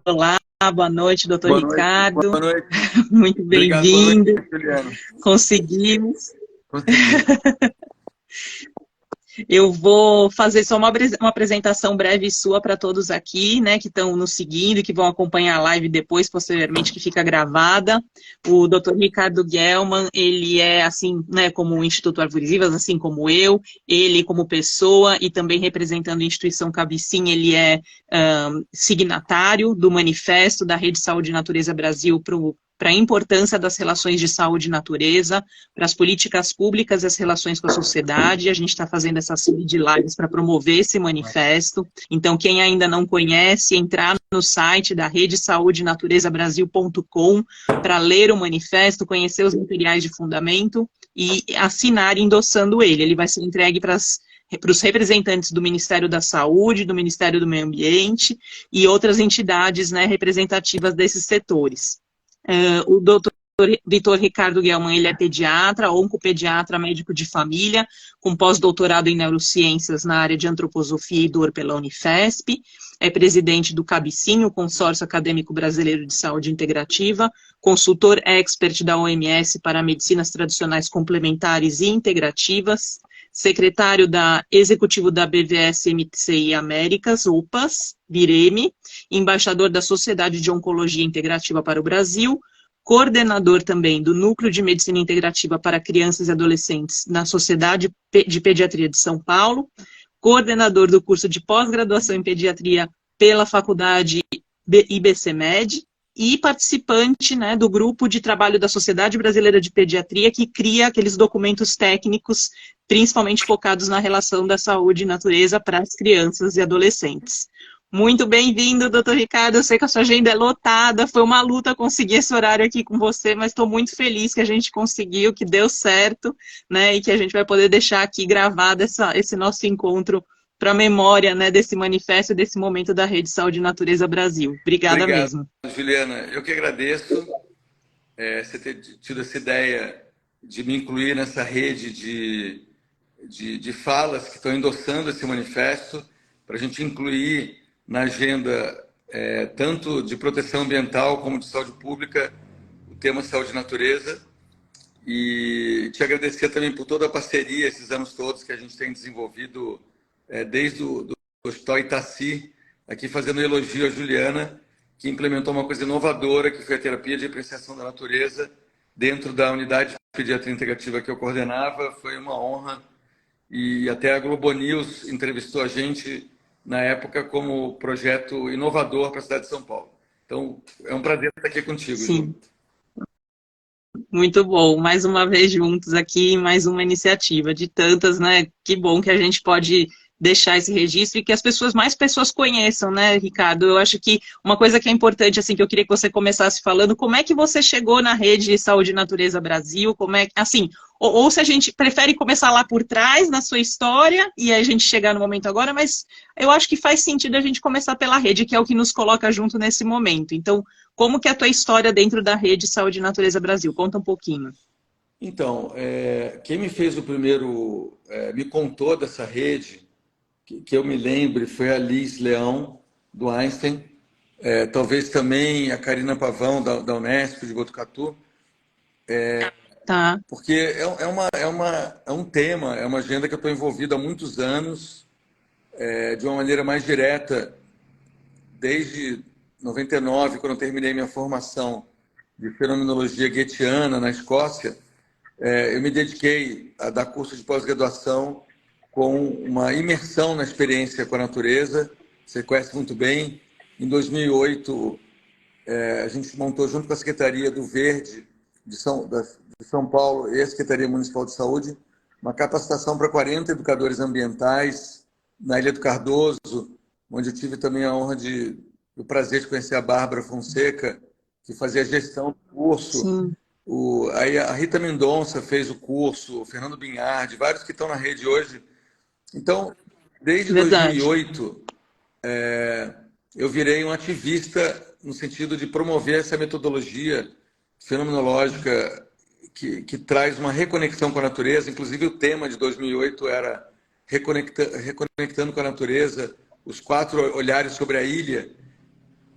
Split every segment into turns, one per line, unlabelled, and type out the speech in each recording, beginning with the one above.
Olá, boa noite, doutor
Boa noite,
Ricardo.
boa noite.
Muito
Obrigado, boa noite,
bem-vindo.
Juliana.
Conseguimos.
Consegui.
Eu vou fazer só uma apresentação breve sua para todos aqui, né, que estão nos seguindo, que vão acompanhar a live depois, posteriormente, que fica gravada. O Dr. Ricardo Gelman, ele é assim, né, como o Instituto Árvores Vivas, assim como eu, ele como pessoa e também representando a instituição Cabicim, ele é signatário do manifesto da Rede Saúde e Natureza Brasil para a importância das relações de saúde e natureza, para as políticas públicas e as relações com a sociedade. A gente está fazendo essa série de lives para promover esse manifesto. Então, quem ainda não conhece, entrar no site da redesaúdenaturezabrasil.com para ler o manifesto, conhecer os materiais de fundamento e assinar endossando ele. Ele vai ser entregue para os representantes do Ministério da Saúde, do Ministério do Meio Ambiente e outras entidades, né, representativas desses setores. O doutor Dr. Ricardo Gelman, ele é pediatra, oncopediatra, médico de família, com pós-doutorado em neurociências na área de antroposofia e dor pela Unifesp, é presidente do Cabicim, o Consórcio Acadêmico Brasileiro de Saúde Integrativa, consultor expert da OMS para medicinas tradicionais complementares e integrativas, secretário executivo da BVS-MCI Américas, UPAS, BIREME, embaixador da Sociedade de Oncologia Integrativa para o Brasil, coordenador também do Núcleo de Medicina Integrativa para Crianças e Adolescentes na Sociedade de Pediatria de São Paulo, coordenador do curso de pós-graduação em pediatria pela Faculdade IBCMed e participante, né, do grupo de trabalho da Sociedade Brasileira de Pediatria, que cria aqueles documentos técnicos, principalmente focados na relação da saúde e natureza para as crianças e adolescentes. Muito bem-vindo, doutor Ricardo. Eu sei que a sua agenda é lotada, foi uma luta conseguir esse horário aqui com você, mas estou muito feliz que a gente conseguiu, que deu certo, né, e que a gente vai poder deixar aqui gravado esse nosso encontro para a memória, né, desse manifesto e desse momento da Rede Saúde e Natureza Brasil. Obrigada
Obrigado,
mesmo.
Juliana. Eu que agradeço você ter tido essa ideia de me incluir nessa rede de falas que estão endossando esse manifesto, para a gente incluir na agenda tanto de proteção ambiental como de saúde pública o tema saúde e natureza. E te agradecer também por toda a parceria, esses anos todos que a gente tem desenvolvido, desde o Hospital Itaci, aqui fazendo um elogio à Juliana, que implementou uma coisa inovadora, que foi a terapia de apreciação da natureza, dentro da unidade de pediatria integrativa que eu coordenava. Foi uma honra. E até a Globo News entrevistou a gente, na época, como projeto inovador para a cidade de São Paulo. Então, é um prazer estar aqui contigo,
Sim.
Ju.
Muito bom, mais uma vez juntos aqui, mais uma iniciativa de tantas, né? Que bom que a gente pode deixar esse registro e que mais pessoas conheçam, né, Ricardo? Eu acho que uma coisa que é importante, assim, que eu queria que você começasse falando, como é que você chegou na Rede de Saúde e Natureza Brasil? Como é que, assim, ou se a gente prefere começar lá por trás, na sua história, e aí a gente chegar no momento agora, mas eu acho que faz sentido a gente começar pela rede, que é o que nos coloca junto nesse momento. Então, como que é a tua história dentro da Rede Saúde e Natureza Brasil? Conta um pouquinho.
Então, quem me fez o primeiro, me contou dessa rede, que eu me lembre, foi a Liz Leão, do Einstein, talvez também a Karina Pavão, da Unesp, de Botucatu,
Tá.
porque é um tema, é uma agenda que eu estou envolvido há muitos anos, de uma maneira mais direta, desde 99, quando eu terminei minha formação de fenomenologia goetiana na Escócia. Eu me dediquei a dar curso de pós-graduação com uma imersão na experiência com a natureza. Você conhece muito bem. Em 2008, a gente se montou junto com a Secretaria do Verde de São Paulo e a Secretaria Municipal de Saúde uma capacitação para 40 educadores ambientais na Ilha do Cardoso, onde eu tive também a honra o prazer de conhecer a Bárbara Fonseca, que fazia a gestão do curso.
Sim.
Aí a Rita Mendonça fez o curso, o Fernando Binhardi, vários que estão na rede hoje. Então, desde
Verdade.
2008, eu virei um ativista no sentido de promover essa metodologia fenomenológica que traz uma reconexão com a natureza. Inclusive, o tema de 2008 era Reconectando com a Natureza, os 4 olhares sobre a ilha,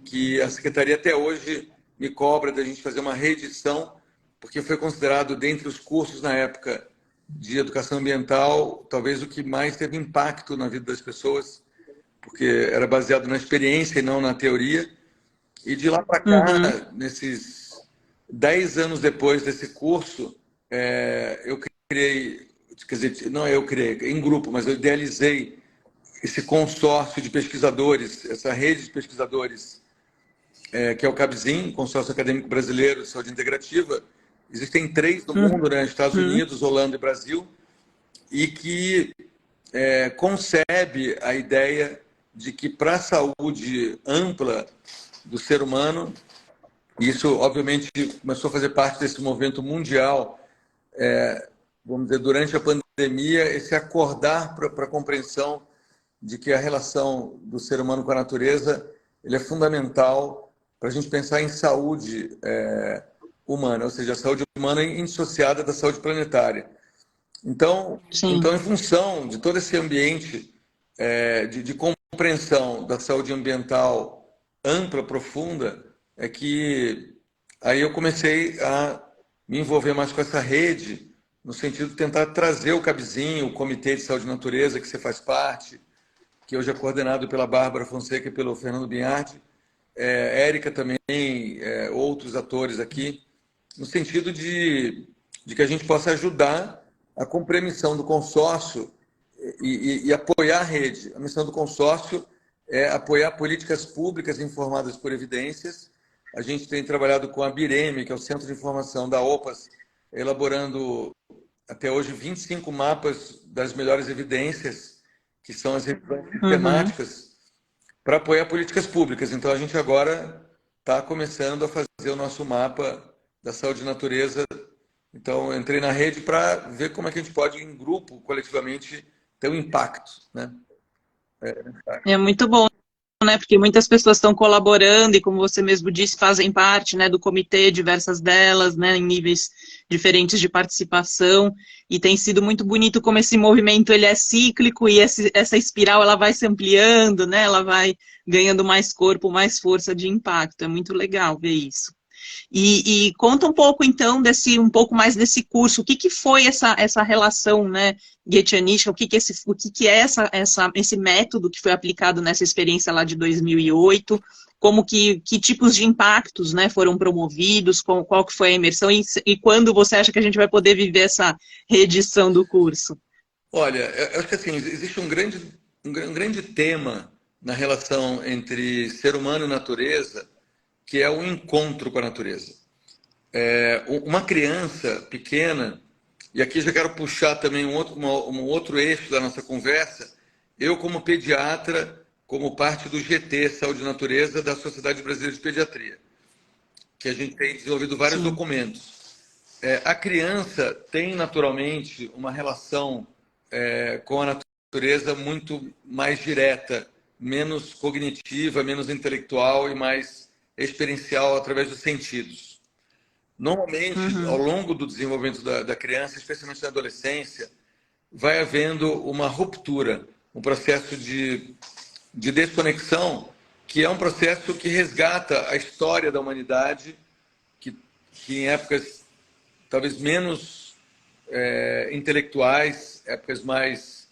que a Secretaria até hoje me cobra da gente fazer uma reedição, porque foi considerado, dentre os cursos na época de educação ambiental, talvez o que mais teve impacto na vida das pessoas, porque era baseado na experiência e não na teoria. E de lá para cá, nesses 10 anos depois desse curso, eu criei, quer dizer, não eu criei, em grupo, mas eu idealizei esse consórcio de pesquisadores, essa rede de pesquisadores, que é o CABZIM, Consórcio Acadêmico Brasileiro de Saúde Integrativa. Existem 3 no mundo, né? Estados Unidos, Holanda e Brasil, e que concebe a ideia de que para a saúde ampla do ser humano, isso obviamente começou a fazer parte desse movimento mundial, vamos dizer, durante a pandemia, esse acordar para a compreensão de que a relação do ser humano com a natureza ele é fundamental para a gente pensar em saúde humana, ou seja, a saúde humana indissociada da saúde planetária. Então, em função de todo esse ambiente de compreensão da saúde ambiental ampla, profunda, é que aí eu comecei a me envolver mais com essa rede, no sentido de tentar trazer o CABZIM, o Comitê de Saúde e Natureza, que você faz parte, que hoje é coordenado pela Bárbara Fonseca e pelo Fernando Binhardi, Érica também, outros atores aqui, no sentido de que a gente possa ajudar a compreensão do consórcio e apoiar a rede. A missão do consórcio é apoiar políticas públicas informadas por evidências. A gente tem trabalhado com a BIREME, que é o Centro de Informação da OPAS, elaborando até hoje 25 mapas das melhores evidências, que são as revisões sistemáticas, para apoiar políticas públicas. Então, a gente agora está começando a fazer o nosso mapa da saúde e natureza. Então, eu entrei na rede para ver como é que a gente pode, em grupo, coletivamente, ter um impacto, né?
É muito bom, né? Porque muitas pessoas estão colaborando e, como você mesmo disse, fazem parte, né, do comitê, diversas delas, né, em níveis diferentes de participação, e tem sido muito bonito como esse movimento ele é cíclico e essa espiral ela vai se ampliando, né? Ela vai ganhando mais corpo, mais força de impacto. É muito legal ver isso. E conta um pouco, então, um pouco mais desse curso. O que foi essa relação, né, Guetianística? O que é esse método que foi aplicado nessa experiência lá de 2008? Que tipos de impactos, né, foram promovidos? Qual que foi a imersão? E quando você acha que a gente vai poder viver essa reedição do curso?
Olha, eu acho que assim, existe um grande tema na relação entre ser humano e natureza, que é o encontro com a natureza. Uma criança pequena, e aqui já quero puxar também um outro eixo da nossa conversa, eu como pediatra, como parte do GT Saúde e Natureza da Sociedade Brasileira de Pediatria, que a gente tem desenvolvido vários documentos. A criança tem naturalmente uma relação com a natureza muito mais direta, menos cognitiva, menos intelectual e mais experiencial através dos sentidos. Normalmente, ao longo do desenvolvimento da criança, especialmente na adolescência, vai havendo uma ruptura, um processo de desconexão, que é um processo que resgata a história da humanidade, que em épocas talvez menos intelectuais, épocas mais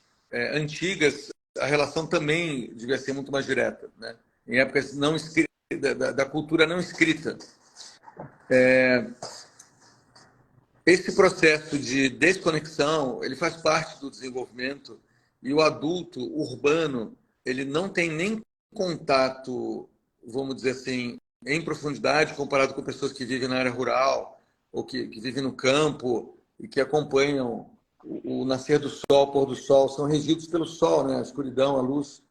antigas, a relação também devia ser muito mais direta, né? Em épocas não da cultura não escrita. Esse processo de desconexão, ele faz parte do desenvolvimento, e o adulto urbano, ele não tem nem contato, vamos dizer assim, em profundidade, comparado com pessoas que vivem na área rural, ou que vivem no campo, e que acompanham o nascer do sol, o pôr do sol, são regidos pelo sol, né? A escuridão, a luz,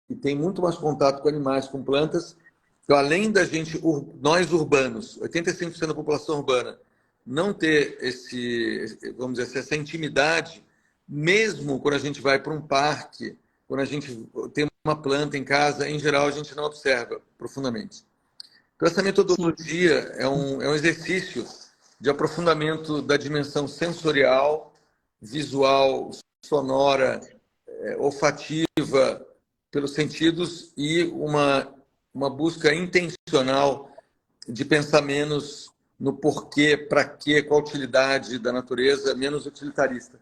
e tem muito mais contato com animais, com plantas. Então, além da gente, nós urbanos, 85% da população urbana, não ter vamos dizer, essa intimidade, mesmo quando a gente vai para um parque, quando a gente tem uma planta em casa, em geral a gente não observa profundamente. Então, essa metodologia é um exercício de aprofundamento da dimensão sensorial, visual, sonora, olfativa, pelos sentidos, e uma uma busca intencional de pensar menos no porquê, para quê, qual a utilidade da natureza, menos utilitarista.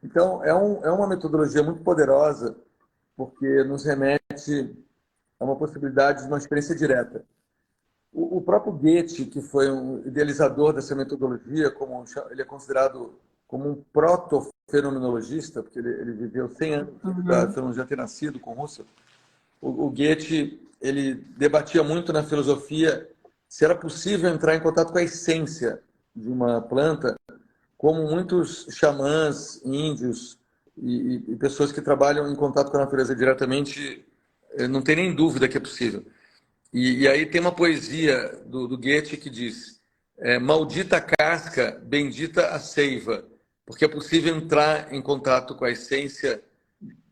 Então, é uma metodologia muito poderosa, porque nos remete a uma possibilidade de uma experiência direta. O próprio Goethe, que foi um idealizador dessa metodologia, ele é considerado como um proto-fenomenologista, porque ele viveu 100 anos da fenomenologia ter nascido com Husserl. O Goethe, ele debatia muito na filosofia se era possível entrar em contato com a essência de uma planta, como muitos xamãs índios e pessoas que trabalham em contato com a natureza diretamente, não tem nem dúvida que é possível. E aí tem uma poesia do Goethe que diz: maldita a casca, bendita a seiva, porque é possível entrar em contato com a essência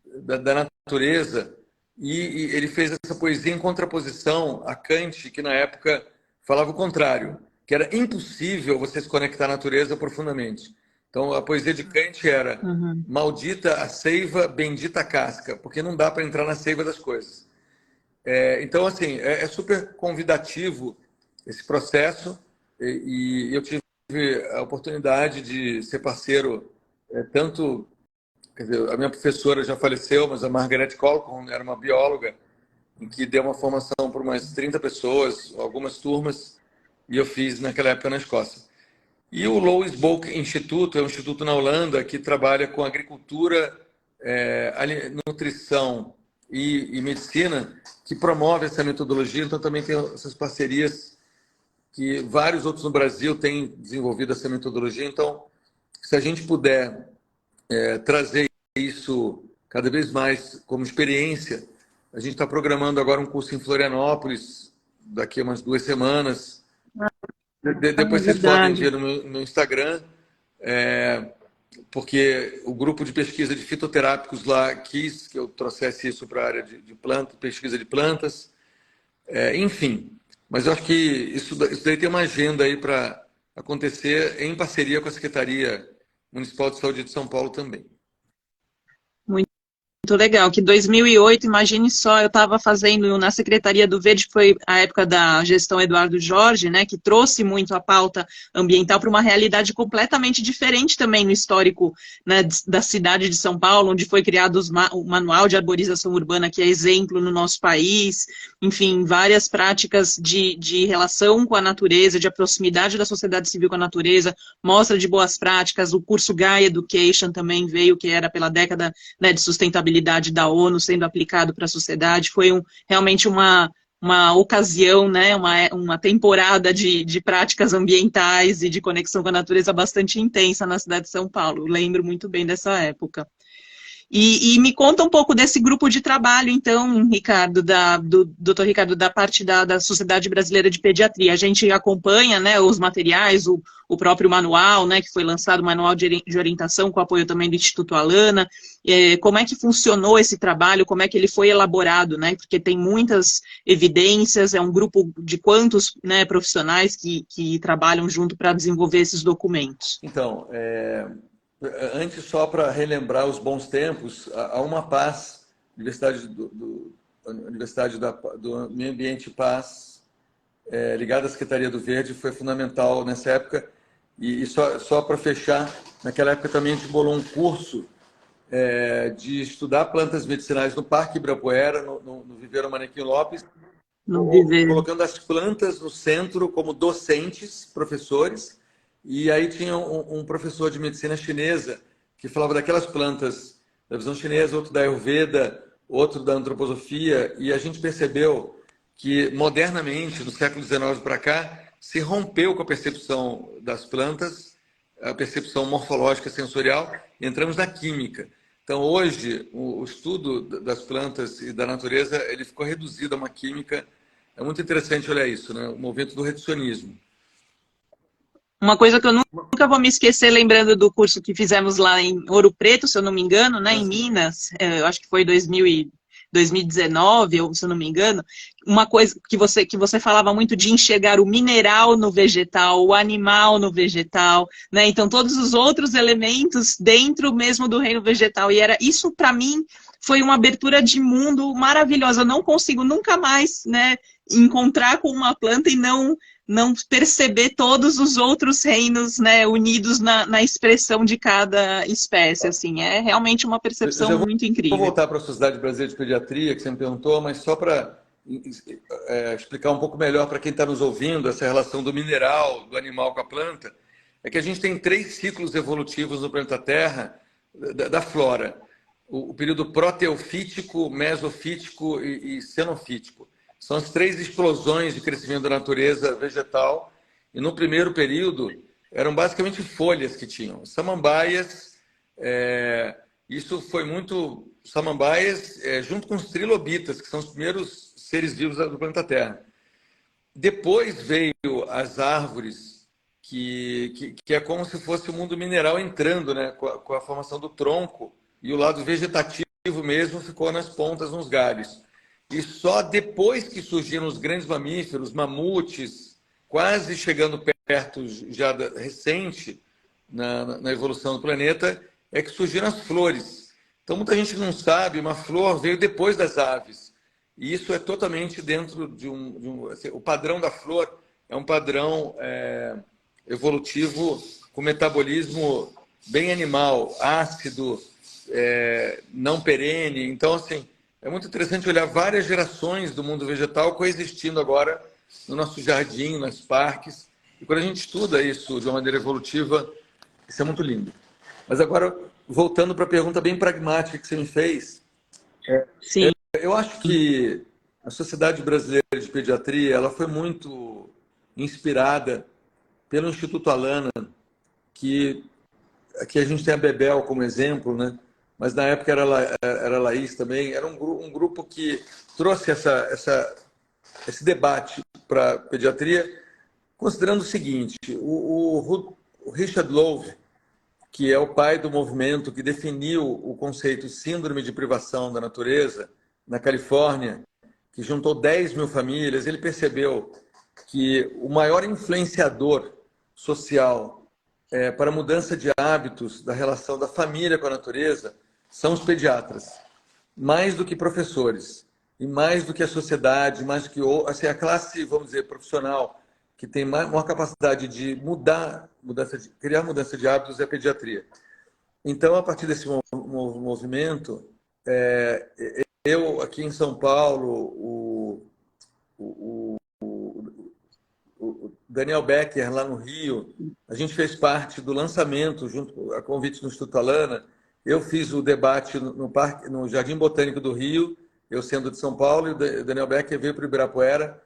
da natureza. E ele fez essa poesia em contraposição a Kant, que na época falava o contrário, que era impossível você se conectar à natureza profundamente. Então a poesia de Kant era maldita a seiva, bendita a casca, porque não dá para entrar na seiva das coisas. Então, assim, é super convidativo esse processo, e eu tive a oportunidade de ser parceiro, tanto, quer dizer, a minha professora já faleceu, mas a Margaret Colquhoun era uma bióloga, em que deu uma formação para umas 30 pessoas, algumas turmas, e eu fiz naquela época na Escócia. E o Louis Bolk Instituto é um instituto na Holanda que trabalha com agricultura, nutrição e medicina, que promove essa metodologia. Então também tem essas parcerias que vários outros no Brasil têm desenvolvido essa metodologia. Então, se a gente puder trazer isso cada vez mais como experiência, a gente está programando agora um curso em Florianópolis, daqui a umas 2 semanas. Depois vocês podem ver no meu Instagram, porque o grupo de pesquisa de fitoterápicos lá quis que eu trouxesse isso para a área de planta, pesquisa de plantas, enfim. Mas eu acho que isso daí tem uma agenda aí para acontecer em parceria com a Secretaria Municipal de Saúde de São Paulo também.
Muito legal, que 2008, imagine só, eu estava fazendo na Secretaria do Verde, foi a época da gestão Eduardo Jorge, né, que trouxe muito a pauta ambiental para uma realidade completamente diferente também no histórico, né, da cidade de São Paulo, onde foi criado o Manual de Arborização Urbana, que é exemplo no nosso país, enfim, várias práticas de relação com a natureza, de proximidade da sociedade civil com a natureza, mostra de boas práticas, o curso Gaia Education também veio, que era pela década, né, de sustentabilidade da ONU sendo aplicado para a sociedade. Foi realmente uma ocasião, né, uma temporada de práticas ambientais e de conexão com a natureza bastante intensa na cidade de São Paulo. Eu lembro muito bem dessa época. E me conta um pouco desse grupo de trabalho, então, Ricardo, do Dr. Ricardo, da parte da Sociedade Brasileira de Pediatria. A gente acompanha, né, os materiais, o próprio manual, né, que foi lançado, o manual de orientação, com apoio também do Instituto Alana. Como é que funcionou esse trabalho, como é que ele foi elaborado, né, porque tem muitas evidências, é um grupo de quantos, né, profissionais que trabalham junto para desenvolver esses documentos?
Então, antes, só para relembrar os bons tempos, a Uma Paz, Universidade do Meio Ambiente e Paz, ligada à Secretaria do Verde, foi fundamental nessa época. E só para fechar, naquela época também a gente bolou um curso de estudar plantas medicinais no Parque Ibirapuera, no Viveiro Manequim Lopes, colocando as plantas no centro como docentes, professores. E aí tinha um professor de medicina chinesa que falava daquelas plantas da visão chinesa, outro da Ayurveda, outro da antroposofia, e a gente percebeu que modernamente, do século XIX para cá, se rompeu com a percepção das plantas, a percepção morfológica sensorial, e entramos na química. Então hoje o estudo das plantas e da natureza ele ficou reduzido a uma química. É muito interessante olhar isso, né? O movimento do reducionismo.
Uma coisa que eu nunca vou me esquecer, lembrando do curso que fizemos lá em Ouro Preto, se eu não me engano, né, em Minas, eu acho que foi 2019, ou se eu não me engano, uma coisa que você falava muito de enxergar o mineral no vegetal, o animal no vegetal, né, então todos os outros elementos dentro mesmo do reino vegetal, e isso para mim foi uma abertura de mundo maravilhosa. Eu não consigo nunca mais, né, encontrar com uma planta e não perceber todos os outros reinos, né, unidos na expressão de cada espécie, assim, é realmente uma
Eu já
percepção muito
vou
incrível.
voltar para a Sociedade Brasileira de Pediatria, que você me perguntou, mas só para explicar um pouco melhor para quem está nos ouvindo essa relação do mineral, do animal com a planta, é que a gente tem 3 ciclos evolutivos no planeta Terra da flora. O período proteofítico, mesofítico e xenofítico. São as 3 explosões de crescimento da natureza vegetal. E no primeiro período, eram basicamente folhas que tinham. Samambaias, isso foi muito... Samambaias, junto com os trilobitas, que são os primeiros seres vivos do planeta Terra. Depois veio as árvores, que é como se fosse o mundo mineral entrando, né, com a formação do tronco, e o lado vegetativo mesmo ficou nas pontas, nos galhos. E só depois que surgiram os grandes mamíferos, mamutes, quase chegando perto já recente na evolução do planeta, é que surgiram as flores. Então muita gente não sabe, uma flor veio depois das aves. E isso é totalmente dentro de assim, o padrão da flor é um padrão evolutivo com metabolismo bem animal, ácido, não perene. Então, assim, é muito interessante olhar várias gerações do mundo vegetal coexistindo agora no nosso jardim, nos parques. E quando a gente estuda isso de uma maneira evolutiva, isso é muito lindo. Mas agora, voltando para a pergunta bem pragmática que você me fez,
Sim.
eu acho que a Sociedade Brasileira de Pediatria ela foi muito inspirada pelo Instituto Alana, que aqui a gente tem a Bebel como exemplo, né? Mas na época era a Laís também. Era um grupo que trouxe esse debate para a pediatria, considerando o seguinte: o Richard Louv, que é o pai do movimento que definiu o conceito síndrome de privação da natureza na Califórnia, que juntou 10 mil famílias, ele percebeu que o maior influenciador social para a mudança de hábitos da relação da família com a natureza são os pediatras, mais do que professores e mais do que a sociedade, mais do que assim, a classe, vamos dizer, profissional que tem maior capacidade de criar mudança de hábitos é a pediatria. Então, a partir desse movimento, eu aqui em São Paulo, o Daniel Becker lá no Rio, a gente fez parte do lançamento, junto a convite do Instituto Alana. Eu fiz o debate no Jardim Botânico do Rio, eu sendo de São Paulo, e o Daniel Becker veio para o Ibirapuera.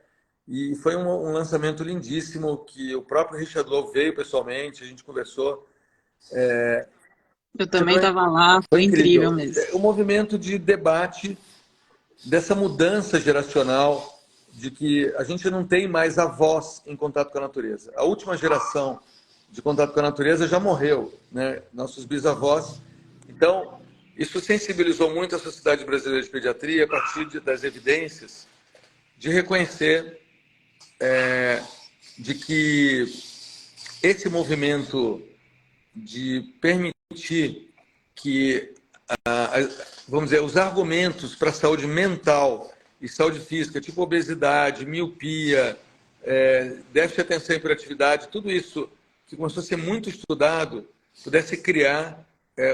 E foi um lançamento lindíssimo, que o próprio Richard Louv veio pessoalmente, a gente conversou.
Eu também estava lá,
Foi
foi incrível
incrível.
mesmo.
O movimento de debate dessa mudança geracional, de que a gente não tem mais a voz em contato com a natureza. A última geração de contato com a natureza já morreu, né? Nossos bisavós. Então, isso sensibilizou muito a Sociedade Brasileira de Pediatria a partir das evidências de reconhecer de que esse movimento de permitir que, vamos dizer, os argumentos para a saúde mental e saúde física, tipo obesidade, miopia, déficit de atenção e hiperatividade, tudo isso que começou a ser muito estudado, pudesse criar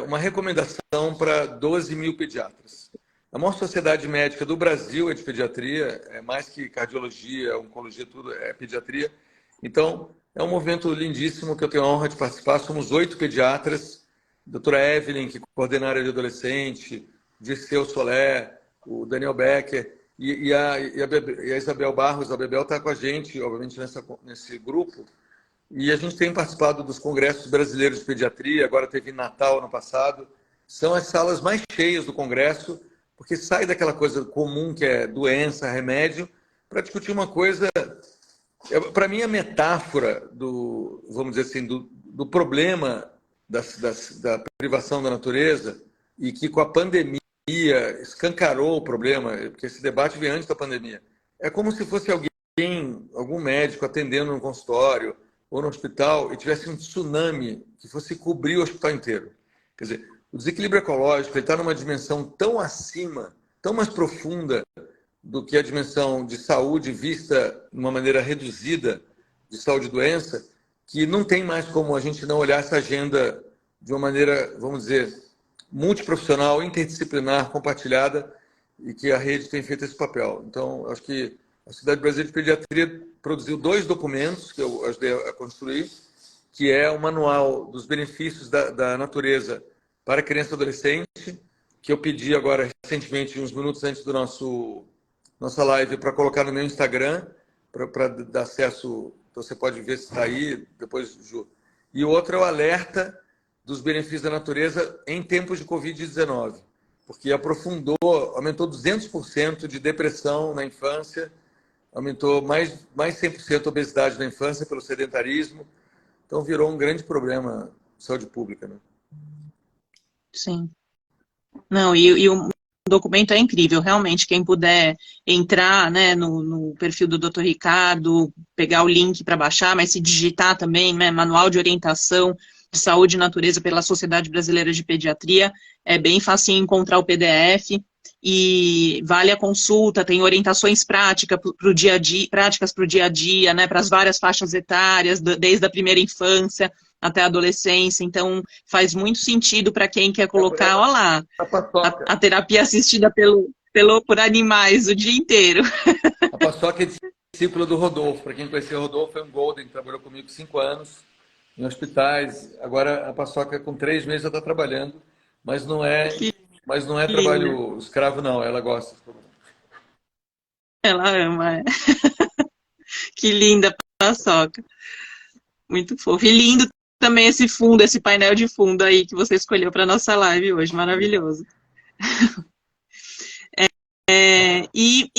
uma recomendação para 12 mil pediatras. A maior sociedade médica do Brasil é de pediatria, é mais que cardiologia, oncologia, tudo é pediatria. Então, é um movimento lindíssimo que eu tenho a honra de participar. Somos 8 pediatras, a doutora Evelyn, que coordena a área de adolescente, Dirceu Solé, o Daniel Becker e a Isabel Barros. A Bebel está com a gente, obviamente, nesse grupo. E a gente tem participado dos congressos brasileiros de pediatria, agora teve em Natal, ano passado. São as salas mais cheias do congresso, porque sai daquela coisa comum que é doença, remédio, para discutir uma coisa... Para mim, a metáfora vamos dizer assim, do problema da privação da natureza, e que com a pandemia escancarou o problema, porque esse debate veio antes da pandemia, é como se fosse algum médico atendendo no consultório ou no hospital e tivesse um tsunami que fosse cobrir o hospital inteiro. Quer dizer, o desequilíbrio ecológico está numa dimensão tão acima, tão mais profunda do que a dimensão de saúde vista de uma maneira reduzida de saúde e doença, que não tem mais como a gente não olhar essa agenda de uma maneira, vamos dizer, multiprofissional, interdisciplinar, compartilhada, e que a rede tem feito esse papel. Então, acho que a Sociedade Brasileira de Pediatria produziu 2 documentos que eu ajudei a construir, que é o Manual dos Benefícios da Natureza para Criança e Adolescente, que eu pedi agora recentemente, uns minutos antes do nossa live, para colocar no meu Instagram, para dar acesso, então você pode ver se está aí, depois, Ju. E o outro é o Alerta dos Benefícios da Natureza em tempos de Covid-19, porque aprofundou, aumentou 200% de depressão na infância, aumentou mais 100% a obesidade na infância pelo sedentarismo, então virou um grande problema de saúde pública, né?
Sim. Não, e o documento é incrível, realmente, quem puder entrar, né, no perfil do Dr. Ricardo, pegar o link para baixar, mas se digitar também, né, Manual de Orientação de Saúde e Natureza pela Sociedade Brasileira de Pediatria, é bem fácil encontrar o PDF, e vale a consulta, tem orientações práticas para o dia a dia, né, para as várias faixas etárias, desde a primeira infância até a adolescência, então faz muito sentido para quem quer colocar, olha lá, a terapia assistida por animais o dia inteiro.
A Paçoca é discípula do Rodolfo. Para quem conheceu o Rodolfo, foi um Golden, que trabalhou comigo 5 anos em hospitais. Agora a Paçoca, com 3 meses, já está trabalhando, mas não é trabalho escravo, não. Ela gosta.
Ela ama, é. Que linda Paçoca. Muito fofo. E lindo também esse fundo, esse painel de fundo aí que você escolheu para nossa live hoje. Maravilhoso. E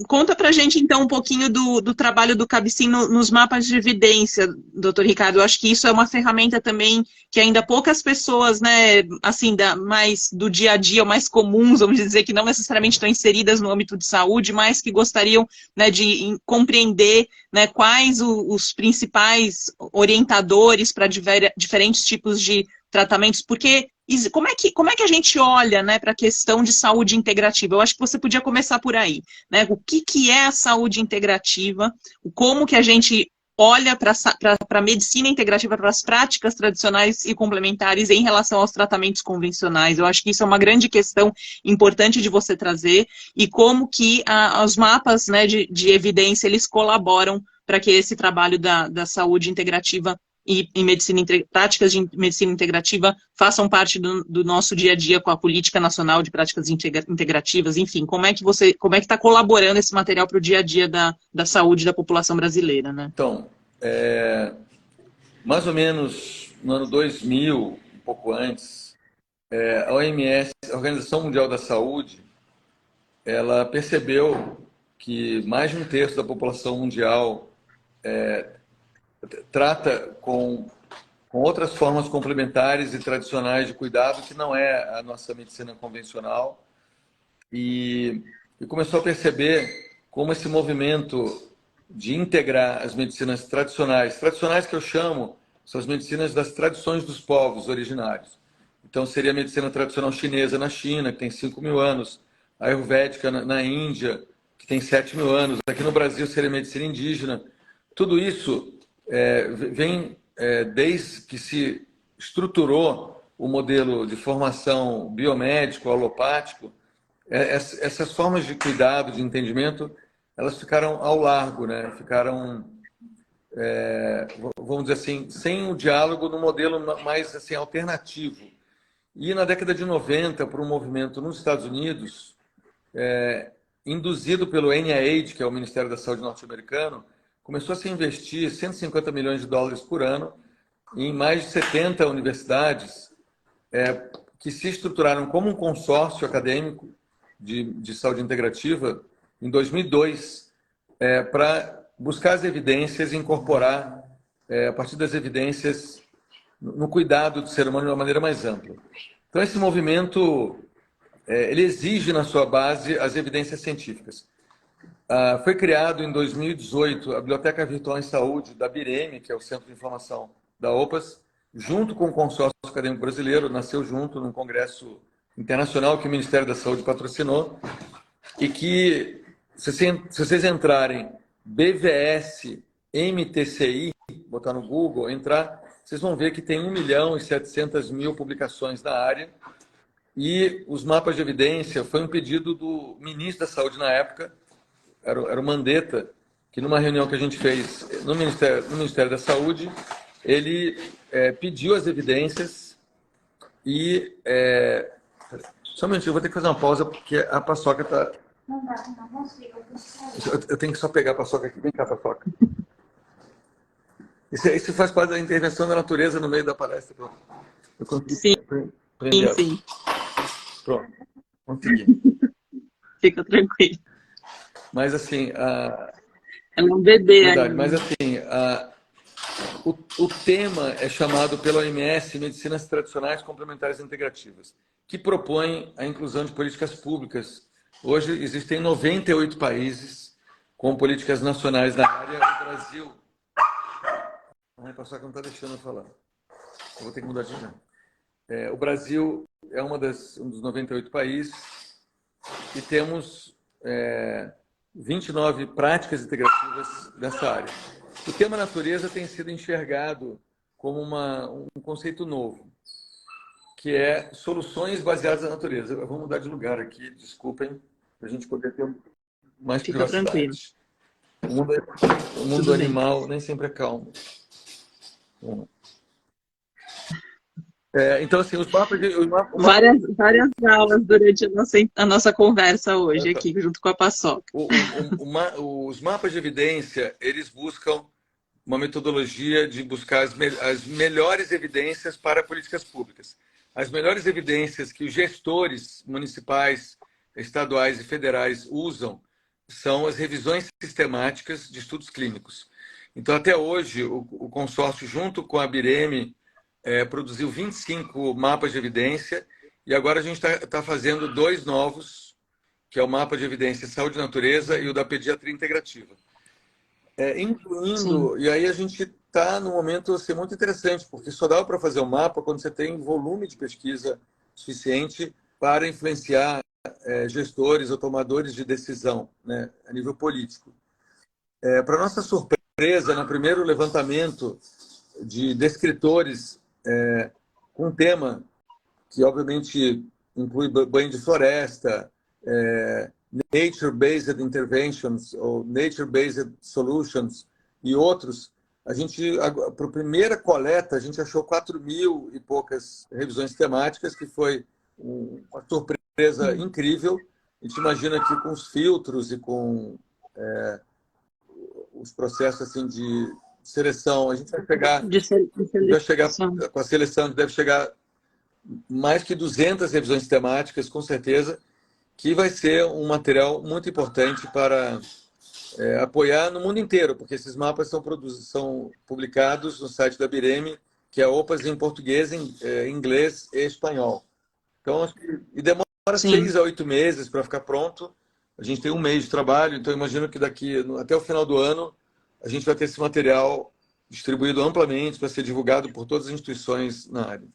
conta pra gente, então, um pouquinho do trabalho do Cabicim nos mapas de evidência, doutor Ricardo. Eu acho que isso é uma ferramenta também que ainda poucas pessoas, né, assim, mais do dia a dia, ou mais comuns, vamos dizer, que não necessariamente estão inseridas no âmbito de saúde, mas que gostariam, né, de compreender, né, quais os principais orientadores para diferentes tipos de tratamentos, porque como é que a gente olha, né, para a questão de saúde integrativa? Eu acho que você podia começar por aí, né? O que é a saúde integrativa, como que a gente olha para a medicina integrativa, para as práticas tradicionais e complementares em relação aos tratamentos convencionais. Eu acho que isso é uma grande questão importante de você trazer, e como que os mapas, né, de evidência, eles colaboram para que esse trabalho da saúde integrativa e práticas de medicina integrativa façam parte do nosso dia a dia com a Política Nacional de Práticas Integrativas, enfim, como é que está colaborando esse material para o dia a dia da saúde da população brasileira, né?
Então, mais ou menos no ano 2000, um pouco antes, a OMS, a Organização Mundial da Saúde, ela percebeu que mais de 1/3 da população mundial trata com outras formas complementares e tradicionais de cuidado, que não é a nossa medicina convencional, e começou a perceber como esse movimento de integrar as medicinas tradicionais que eu chamo, são as medicinas das tradições dos povos originários. Então, seria a medicina tradicional chinesa na China, que tem 5.000 anos, a ayurvédica na Índia, que tem 7.000 anos, aqui no Brasil seria a medicina indígena. Tudo isso vem desde que se estruturou o modelo de formação biomédico, alopático. Essas formas de cuidado, de entendimento, elas ficaram ao largo, né? Ficaram, vamos dizer assim, sem o diálogo no modelo mais assim, alternativo. E na década de 90, por um movimento nos Estados Unidos, induzido pelo NIH, que é o Ministério da Saúde norte-americano, começou a se investir 150 milhões de dólares por ano em mais de 70 universidades que se estruturaram como um consórcio acadêmico de saúde integrativa em 2002 para buscar as evidências e incorporar, a partir das evidências, no cuidado do ser humano de uma maneira mais ampla. Então, esse movimento ele exige na sua base as evidências científicas. Foi criado em 2018 a Biblioteca Virtual em Saúde da BIREM, que é o Centro de Informação da OPAS, junto com o Consórcio Acadêmico Brasileiro, nasceu junto num congresso internacional que o Ministério da Saúde patrocinou, e que se vocês entrarem BVS MTCI, botar no Google, entrar, vocês vão ver que tem 1.700.000 publicações na área. E os mapas de evidência foi um pedido do ministro da Saúde na época, era o Mandetta, que numa reunião que a gente fez no Ministério da Saúde, ele pediu as evidências e... só um minutinho, eu vou ter que fazer uma pausa porque a paçoca está... Não dá, não consigo. Eu tenho que só pegar a paçoca aqui. Vem cá, paçoca. Isso faz parte da intervenção da natureza no meio da palestra. Pronto. Eu consegui prender. Sim. Pronto, consegui.
Fica tranquilo.
Mas assim...
É um bebê
verdade,
aí.
mas assim... O tema é chamado pela OMS Medicinas Tradicionais Complementares Integrativas, que propõe a inclusão de políticas públicas. Hoje existem 98 países com políticas nacionais na área. O Brasil... Ai, passou que não está deixando eu falar. Eu vou ter que mudar de novo. O Brasil é um dos 98 países e temos 29 práticas integrativas dessa área. O tema natureza tem sido enxergado como um conceito novo, que é soluções baseadas na natureza. Eu vou mudar de lugar aqui, desculpem, para a gente poder ter mais privacidade. O mundo animal nem sempre é calmo. Então, assim, os mapas...
Várias aulas durante a nossa conversa hoje aqui, junto com a paçoca.
Os mapas de evidência, eles buscam uma metodologia de buscar as melhores evidências para políticas públicas. As melhores evidências que os gestores municipais, estaduais e federais usam são as revisões sistemáticas de estudos clínicos. Então, até hoje, o consórcio, junto com a Bireme, produziu 25 mapas de evidência e agora a gente está fazendo 2 novos, que é o mapa de evidência Saúde e Natureza e o da Pediatria Integrativa. Incluindo, e aí a gente está num momento assim, muito interessante, porque só dá para fazer o mapa quando você tem volume de pesquisa suficiente para influenciar gestores ou tomadores de decisão, né, a nível político. Para nossa surpresa, no primeiro levantamento de descritores com um tema que, obviamente, inclui banho de floresta, nature-based interventions ou nature-based solutions e outros, a gente, para a primeira coleta, a gente achou 4.000 e poucas revisões temáticas, que foi uma surpresa incrível. A gente imagina que com os filtros e com os processos assim, de seleção, a gente vai pegar... vai chegar com a seleção, a gente deve chegar mais que 200 revisões temáticas, com certeza, que vai ser um material muito importante para apoiar no mundo inteiro, porque esses mapas são publicados no site da Bireme, que é OPAS em português, inglês e espanhol. Então, e demora 6 a 8 meses para ficar pronto. A gente tem 1 mês de trabalho, então imagino que até o final do ano a gente vai ter esse material distribuído amplamente para ser divulgado por todas as instituições na área.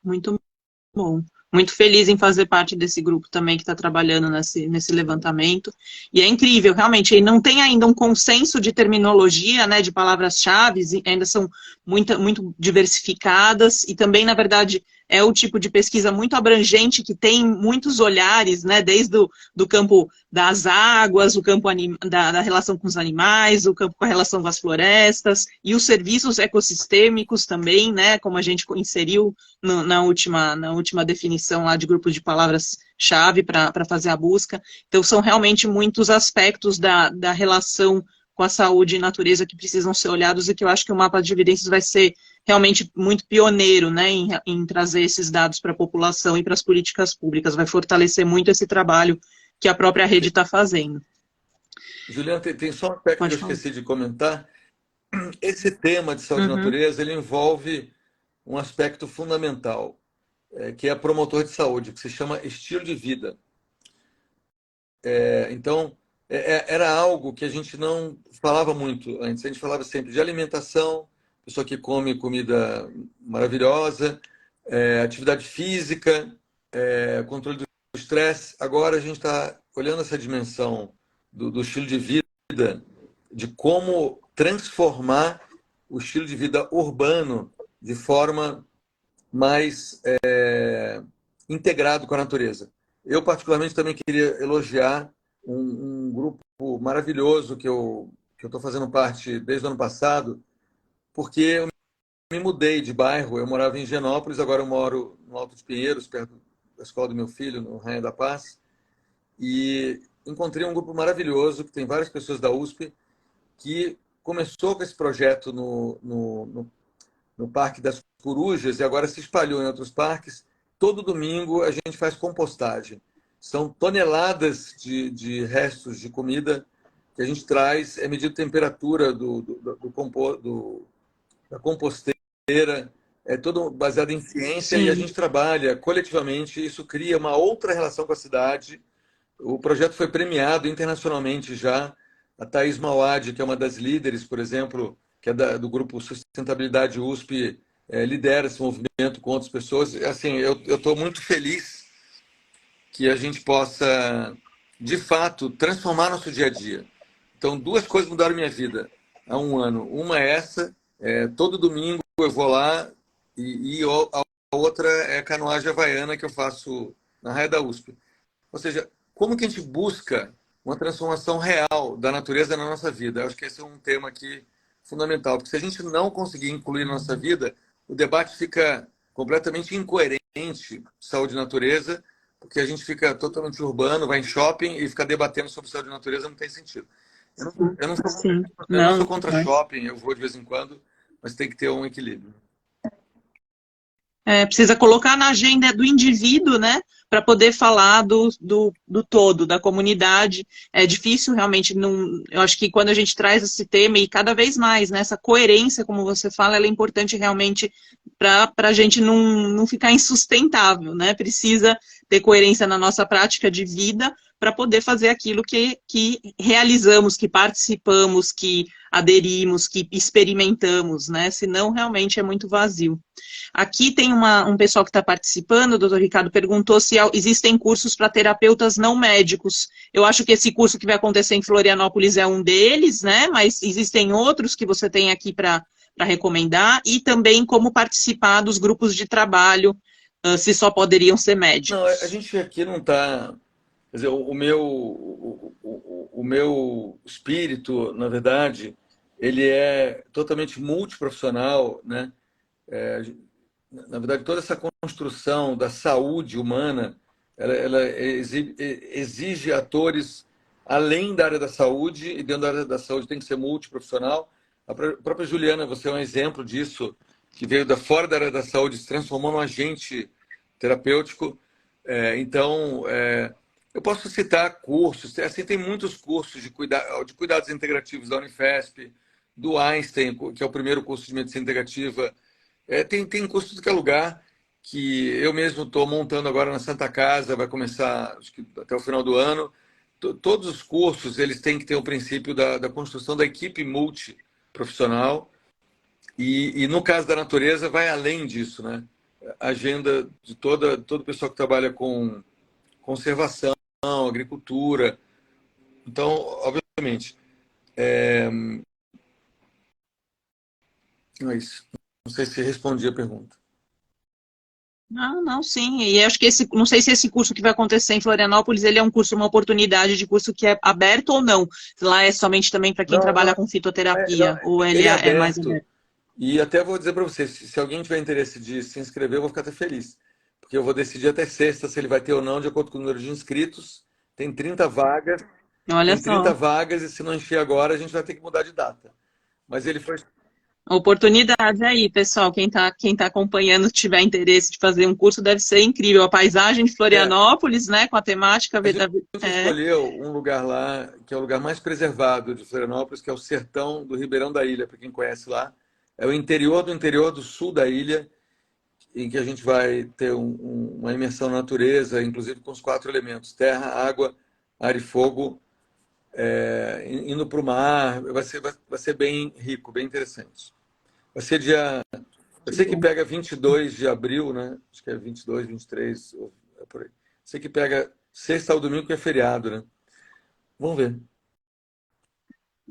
Muito bom. Muito feliz em fazer parte desse grupo também que está trabalhando nesse levantamento. E é incrível, realmente, não tem ainda um consenso de terminologia, né, de palavras-chave, ainda são muito diversificadas, e também, na verdade, é o tipo de pesquisa muito abrangente que tem muitos olhares, né, desde do campo das águas, o campo da relação com os animais, o campo com a relação com as florestas, e os serviços ecossistêmicos também, né, como a gente inseriu na última definição lá de grupos de palavras-chave para fazer a busca. Então, são realmente muitos aspectos da relação com a saúde e natureza que precisam ser olhados e que eu acho que o mapa de evidências vai ser realmente muito pioneiro, né, em trazer esses dados para a população e para as políticas públicas. Vai fortalecer muito esse trabalho que a própria rede está fazendo.
Juliana, tem só um aspecto que eu esqueci de comentar. Esse tema de saúde e natureza, ele envolve um aspecto fundamental, que é promotor de saúde, que se chama estilo de vida. Então, era algo que a gente não falava muito antes. A gente falava sempre de alimentação, pessoa que come comida maravilhosa, atividade física, controle do estresse. Agora a gente está olhando essa dimensão do estilo de vida, de como transformar o estilo de vida urbano de forma mais integrado com a natureza. Eu, particularmente, também queria elogiar um grupo maravilhoso que eu estou fazendo parte desde o ano passado, porque eu me mudei de bairro. Eu morava em Higienópolis, agora eu moro no Alto de Pinheiros, perto da escola do meu filho, no Rainha da Paz, e encontrei um grupo maravilhoso, que tem várias pessoas da USP, que começou com esse projeto no Parque das Corujas e agora se espalhou em outros parques. Todo domingo a gente faz compostagem. São toneladas de restos de comida que a gente traz, é medida a temperatura da composteira, é todo baseado em ciência.
Sim.
E a gente trabalha coletivamente, isso cria uma outra relação com a cidade. O projeto foi premiado internacionalmente já. A Thaís Mauad, que é uma das líderes, por exemplo, que é do grupo Sustentabilidade USP, lidera esse movimento com outras pessoas. Assim, eu estou muito feliz que a gente possa, de fato, transformar nosso dia a dia. Então, duas coisas mudaram minha vida há um ano. Uma é essa, todo domingo eu vou lá, e a outra é a canoagem havaiana que eu faço na Raia da USP. Ou seja, como que a gente busca uma transformação real da natureza na nossa vida? Eu acho que esse é um tema aqui fundamental, porque se a gente não conseguir incluir na nossa vida, o debate fica completamente incoerente, saúde e natureza, porque a gente fica totalmente urbano, vai em shopping e fica debatendo sobre saúde e natureza não tem sentido.
Sim.
Eu não sou
Não,
contra shopping, eu vou de vez em quando, mas tem que ter um equilíbrio.
precisa colocar na agenda do indivíduo, né, para poder falar do todo, da comunidade. É difícil realmente, não, eu acho que quando a gente traz esse tema, e cada vez mais, né, essa coerência, como você fala, ela é importante realmente para a gente não ficar insustentável, né, precisa ter coerência na nossa prática de vida para poder fazer aquilo que realizamos, que participamos, que aderimos, que experimentamos, né, senão realmente é muito vazio. Aqui tem um pessoal que está participando, o doutor Ricardo perguntou se existem cursos para terapeutas não médicos. Eu acho que esse curso que vai acontecer em Florianópolis é um deles, né? Mas existem outros que você tem aqui para recomendar, e também como participar dos grupos de trabalho, se só poderiam ser
Não, a
médicos.
gente aqui não está. Quer dizer, o meu espírito, na verdade, ele é totalmente multiprofissional, né? Na verdade, toda essa construção da saúde humana, ela exige atores além da área da saúde, e dentro da área da saúde tem que ser multiprofissional. A própria Juliana, você é um exemplo disso, que veio fora da área da saúde, se transformou num agente terapêutico. Então, eu posso citar cursos, assim, tem muitos cursos de cuidados integrativos da Unifesp, do Einstein, que é o primeiro curso de medicina integrativa. Tem curso de que é lugar, que eu mesmo estou montando agora na Santa Casa, vai começar acho que até o final do ano. Todos os cursos eles têm que ter o princípio da construção da equipe multiprofissional, e no caso da natureza vai além disso, né? A agenda de todo o pessoal que trabalha com conservação, agricultura. Então, obviamente, não é isso. Não sei se respondi a pergunta.
Não, não, sim. E acho que não sei se esse curso que vai acontecer em Florianópolis, ele é um curso, uma oportunidade de curso que é aberto ou não. Lá é somente também para quem
Não,
trabalha
não,
com
não,
fitoterapia, ou ele
ele é
é mais
aberto.
aberto?
E até vou dizer para você, se alguém tiver interesse de se inscrever, eu vou ficar até feliz. Porque eu vou decidir até sexta se ele vai ter ou não, de acordo com o número de inscritos. Tem 30 vagas,
Olha
tem
só.
30 vagas, e se não encher agora, a gente vai ter que mudar de data. Mas ele foi.
Oportunidade aí, pessoal. Quem tá acompanhando, tiver interesse de fazer um curso, deve ser incrível. A paisagem de
É,
Florianópolis, né, com a temática.
a gente escolheu um lugar lá, que é o lugar mais preservado de Florianópolis, que é o sertão do Ribeirão da Ilha, para quem conhece lá. É o interior do interior do sul da ilha, em que a gente vai ter uma imersão na natureza, inclusive com os 4 elementos: terra, água, ar e fogo, indo para o mar. Vai ser bem rico, bem interessante. Vai ser eu sei que pega 22 de abril, né? Acho que é 22, 23, é por aí. Eu sei que pega sexta ao domingo, que é feriado, né? Vamos ver.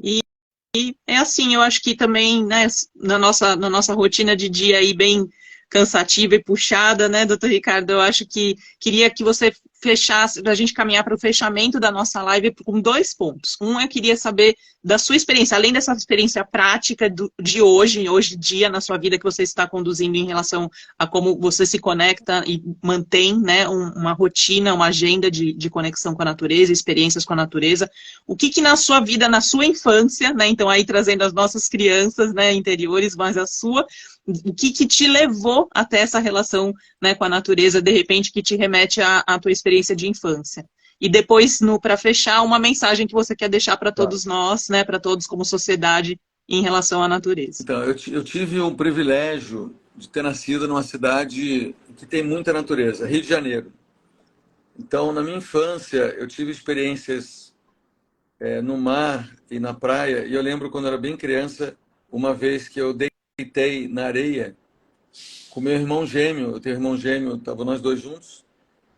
E é assim, eu acho que também, né, na nossa rotina de dia aí bem cansativa e puxada, né, doutor Ricardo, eu acho que queria que você fechasse, para a gente caminhar para o fechamento da nossa live com dois pontos. Um, eu queria saber da sua experiência, além dessa experiência prática de hoje dia, na sua vida que você está conduzindo em relação a como você se conecta e mantém, né, uma rotina, uma agenda de conexão com a natureza, experiências com a natureza. O que na sua vida, na sua infância, né? Então aí trazendo as nossas crianças, né, interiores, mas a sua, o que te levou até essa relação, né, com a natureza, de repente, que te remete à tua experiência de infância? E depois, para fechar, uma mensagem que você quer deixar para
Tá.
todos nós, né, para todos como sociedade, em relação à natureza.
Então, eu tive o privilégio de ter nascido numa cidade que tem muita natureza, Rio de Janeiro. Então, na minha infância, eu tive experiências no mar e na praia. E eu lembro quando eu era bem criança, uma vez que eu deitei na areia com meu irmão gêmeo. Eu tenho um irmão gêmeo, estavam nós dois juntos.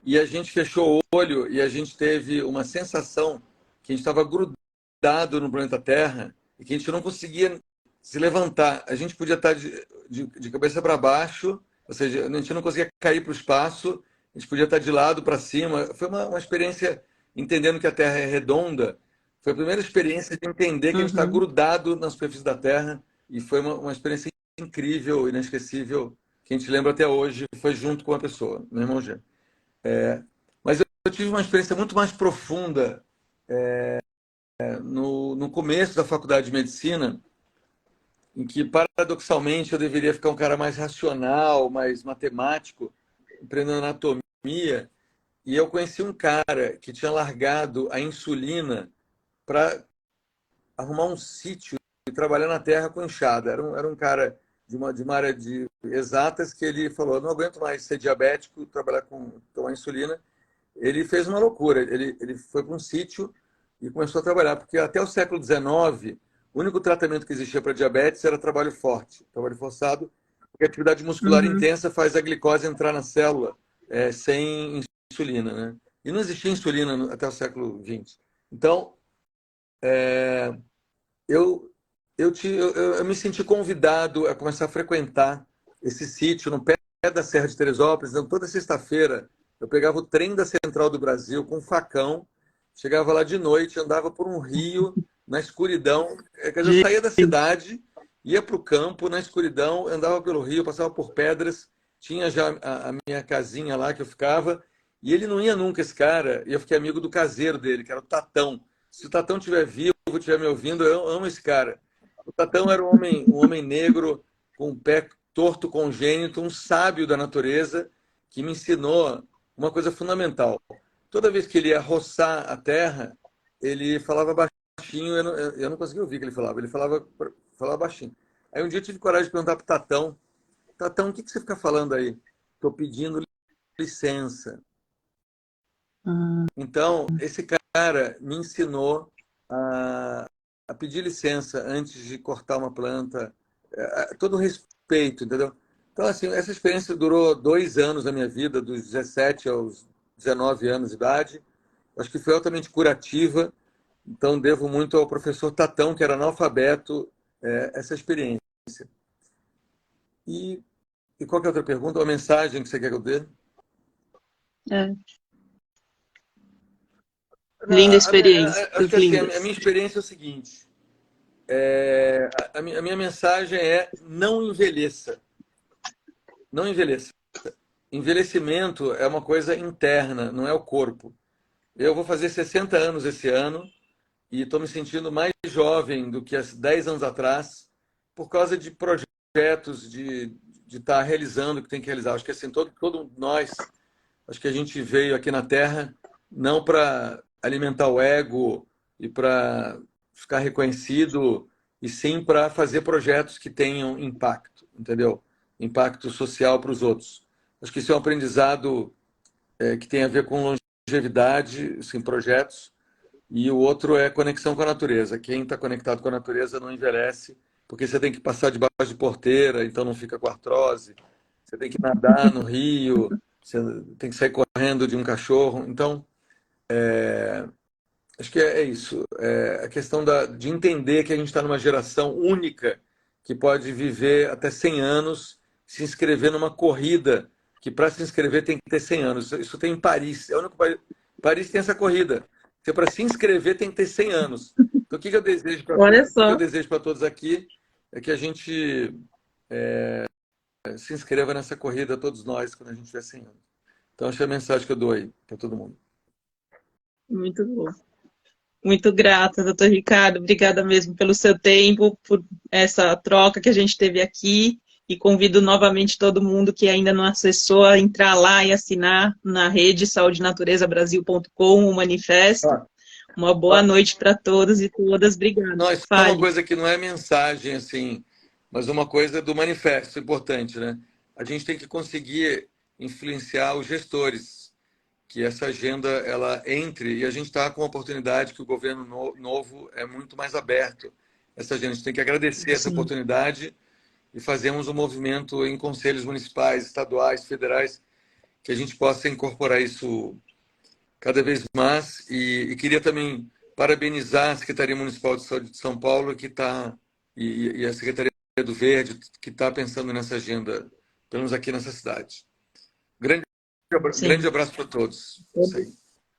E a gente fechou o olho e a gente teve uma sensação que a gente estava grudado no planeta Terra e que a gente não conseguia se levantar. A gente podia estar de cabeça para baixo, ou seja, a gente não conseguia cair para o espaço, a gente podia estar de lado para cima. Foi uma experiência entendendo que a Terra é redonda. Foi a primeira experiência de entender que a gente está
Uhum.
grudado na superfície da Terra e foi uma experiência incrível, inesquecível, que a gente lembra até hoje. Foi junto com a pessoa, meu irmão gêmeo. Mas eu tive uma experiência muito mais profunda no começo da faculdade de medicina, em que, paradoxalmente, eu deveria ficar um cara mais racional, mais matemático, aprendendo anatomia, e eu conheci um cara que tinha largado a insulina para arrumar um sítio e trabalhar na terra com enxada. Era um cara de uma área de exatas que ele falou: eu não aguento mais ser diabético, trabalhar com tomar insulina. Ele fez uma loucura. Ele foi para um sítio e começou a trabalhar, porque até o século XIX, o único tratamento que existia para diabetes era trabalho forte, trabalho forçado, porque a atividade muscular
Uhum.
intensa faz a glicose entrar na célula sem insulina, né? E não existia insulina até o século XX. Então, eu, eu me senti convidado a começar a frequentar esse sítio no pé da Serra de Teresópolis. Então, toda sexta-feira eu pegava o trem da Central do Brasil com um facão, chegava lá de noite, andava por um rio na escuridão. Quer dizer, eu saía da
Gente.
cidade, ia para o campo na escuridão, andava pelo rio, passava por pedras, tinha já a minha casinha lá que eu ficava, e ele não ia nunca, esse cara, e eu fiquei amigo do caseiro dele, que era o Tatão. Se o Tatão estiver vivo, estiver me ouvindo, eu amo esse cara. O Tatão era um homem negro com um pé torto congênito, um sábio da natureza, que me ensinou uma coisa fundamental. Toda vez que ele ia roçar a terra, ele falava baixinho, eu não conseguia ouvir o que ele falava baixinho. Aí um dia eu tive coragem de perguntar para o Tatão: Tatão, o que você fica falando aí? Estou pedindo licença.
Ah,
Então, esse cara me ensinou a pedir licença antes de cortar uma planta, todo respeito, entendeu? Então, assim, essa experiência durou 2 anos da minha vida, dos 17 aos 19 anos de idade. Acho que foi altamente curativa, então devo muito ao professor Tatão, que era analfabeto, essa experiência. E, e qual que é a outra pergunta? Uma mensagem que você quer que eu dê?
é. Linda
A minha,
experiência,
acho que assim, a
lindas.
minha experiência é o seguinte: a minha mensagem é: não envelheça. Não envelheça. Envelhecimento é uma coisa interna, não é o corpo. Eu vou fazer 60 anos esse ano e estou me sentindo mais jovem do que há 10 anos atrás por causa de projetos, de estar realizando o que tem que realizar. Acho que assim, todo nós, acho que a gente veio aqui na Terra não para alimentar o ego e para ficar reconhecido, e sim para fazer projetos que tenham impacto, entendeu? Impacto social para os outros. Acho que isso é um aprendizado que tem a ver com longevidade, assim, projetos, e o outro é conexão com a natureza. Quem está conectado com a natureza não envelhece, porque você tem que passar debaixo de porteira, então não fica com artrose. Você tem que nadar no rio, você tem que sair correndo de um cachorro. Então, Acho que é isso. É a questão de entender que a gente está numa geração única que pode viver até 100 anos, se inscrever numa corrida, que para se inscrever tem que ter 100 anos. Isso tem em Paris. É o único país. Paris tem essa corrida. Então, para se inscrever tem que ter 100 anos. Então,
Olha
o que eu
só.
desejo para todos aqui é que a gente se inscreva nessa corrida, todos nós, quando a gente tiver 100 anos. Então, acho que é a mensagem que eu dou aí para todo mundo.
Muito bom. Muito grata, doutor Ricardo. Obrigada mesmo pelo seu tempo, por essa troca que a gente teve aqui. E convido novamente todo mundo que ainda não acessou a entrar lá e assinar na rede saúdenaterezabrasil.com o manifesto. Uma boa noite para todos e todas. Obrigada.
Não, isso é uma
Fale.
coisa que não é mensagem, assim, mas uma coisa do manifesto importante, né? A gente tem que conseguir influenciar os gestores, que essa agenda ela entre, e a gente está com uma oportunidade que o governo novo é muito mais aberto. Essa agenda, a gente tem que agradecer essa
Sim,
oportunidade e fazermos um movimento em conselhos municipais, estaduais, federais, que a gente possa incorporar isso cada vez mais. E queria também parabenizar a Secretaria Municipal de Saúde de São Paulo e a Secretaria do Verde, que está pensando nessa agenda, pelo menos aqui nessa cidade. Grande, grande
sim.
abraço para todos. Isso aí.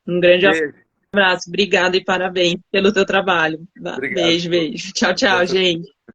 Um grande
Beijo.
abraço. Obrigada e parabéns pelo teu trabalho.
Obrigado.
Beijo, beijo. Tchau,
Tchau,
tchau,
tchau.
gente.